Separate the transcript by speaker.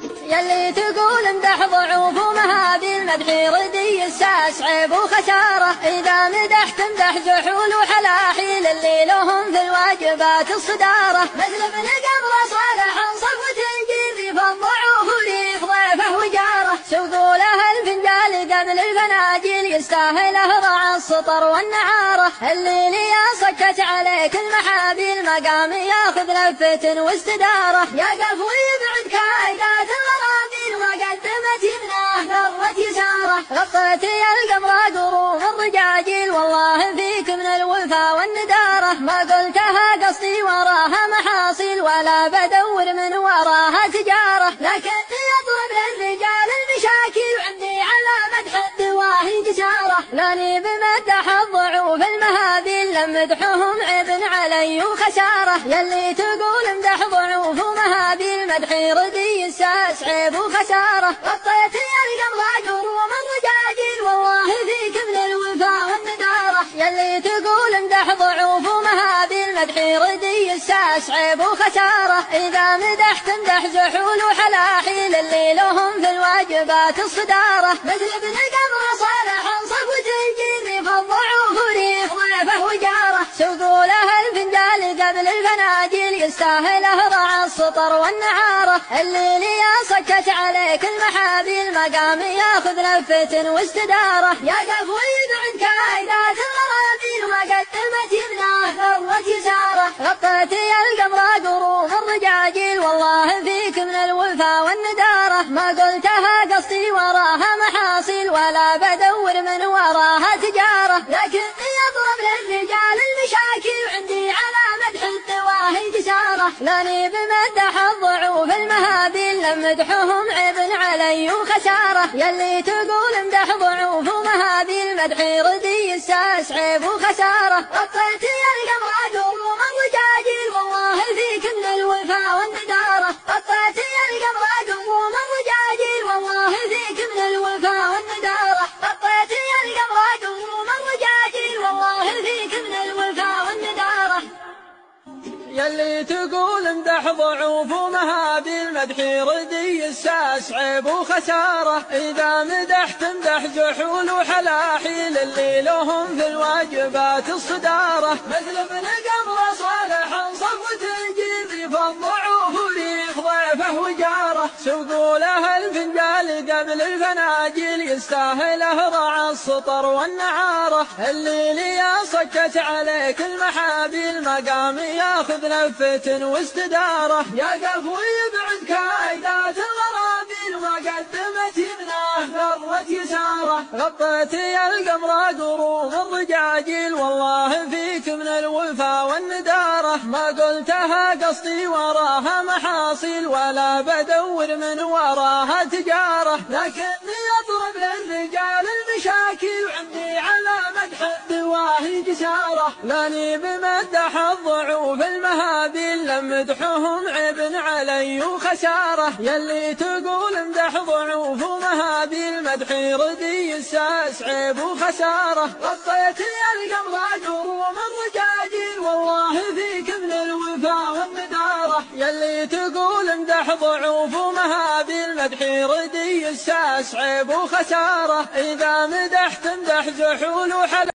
Speaker 1: يلي تقول امدح ضعوف ومهابي المدح ردي الساس عيب وخسارة. إذا مدحت امدح جحول وحلاحيل اللي لهم في الواجبات الصدارة. مثل ابن قبل صالح صفوة الجري فالضعوف ريف ضيفه وجاره. سوقوا له الفنجال قبل الفناجيل يستاهله رعى السطر والنعارة. اللي لي صكت عليك المحابيل مقام ياخذ لفة واستدارة. يا قفو يبعد كايدات الغرابيل وقدمت يمناه ذرة يساره. غطيت يا القمر قروم الرجاجيل والله فيك من الوفا والندارة. ما قلتها قصدي وراها محاصيل ولا بدور من وراها تجارة. لكني اطلب للرجال المشاكل وعندي على مدح الدواهي جسارة. لاني بمدح الضعوف المهابيل لمدحهم عيب علي وخسارة. يلي تقول امدح ضعوف ومهابيل مدحي ردي الساس عيب وخسارة. غطيت يا القمر قروم الرجاجيل والله فيك من الوفا والندارة. يلي تقول امدح ضعوف ومهابيل مدحي ردي الساس عيب وخسارة. إذا مدحت امدح زحول وحلاحيل اللي لهم في الواجبات الصدارة. مثل ابن قبل صالح صفوة الجري فالضعوف ريف ضيفه وجاره. سوقوا له الفنجال قبل الفناجيل يستاهله رعى السطر والنعارة. اللي لي صكت عليك المحابيل مقام ياخذ لفة واستدارة. يا قفو يبعد كايدات الغرابيل وقدمت يمناه ذرة يساره. غطيت يا القمر قروم الرجاجيل والله فيك من الوفا والندارة. ما قلتها قصدي وراها محاصيل ولا بدور من وراها تجارة. لكني اطلب للرجال المشاكل وعندي على مدح الدواهي جسارة. لاني بمدح الضعوف المهابيل لمدحهم عيب علي وخسارة. يلي تقول امدح ضعوف ومهابيل مدحي ردي الساس عيب وخسارة. غطيت يا القمر قروم الرجاجيل والله فيك من الوفا والندارة. غطيت يا القمر قروم الرجاجيل والله فيك من الوفا والندارة. غطيت يا القمر قروم الرجاجيل والله فيك من الوفا والندارة.
Speaker 2: يلي تقول امدح ضعوف ومهابيل مدحي ردي الساس عيب وخسارة. إذا مدحت امدح جحول وحلاحيل اللي لهم في الواجبات الصدارة. مثل ابن قبل صالح صفوة الجري فالضعوف ريف ضيفه وجاره. سوقوا له الفنجال قبل الفناجيل يستاهله رعى السطر والنعارة. اللي لي صكت عليك المحابيل مقام ياخذ لفة واستدارة. يا قفو يبعد كايدات الغرابيل وقدمت يمناه ذرة يساره. غطيت يا القمر قروم الرجاجيل والله فيك من الوفا والندارة. ما قلتها قصدي وراها محاصيل ولا بدور من وراها تجارة. لكني اطلب للرجال المشاكل وعندي على مدح الدواهي جسارة. لاني بمدح الضعوف المهابيل لمدحهم عيب علي وخسارة. يلي تقول امدح ضعوف ومهابيل مدحي ردي الساس عيب وخسارة. غطيت يا القمر قروم الرجاجيل والله فيك من الوفا والندارة. يلي تقول امدح ضعوف ومهابيل مدحي ردي الساس عيب وخسارة. إذا مدحت امدح زحول وحلا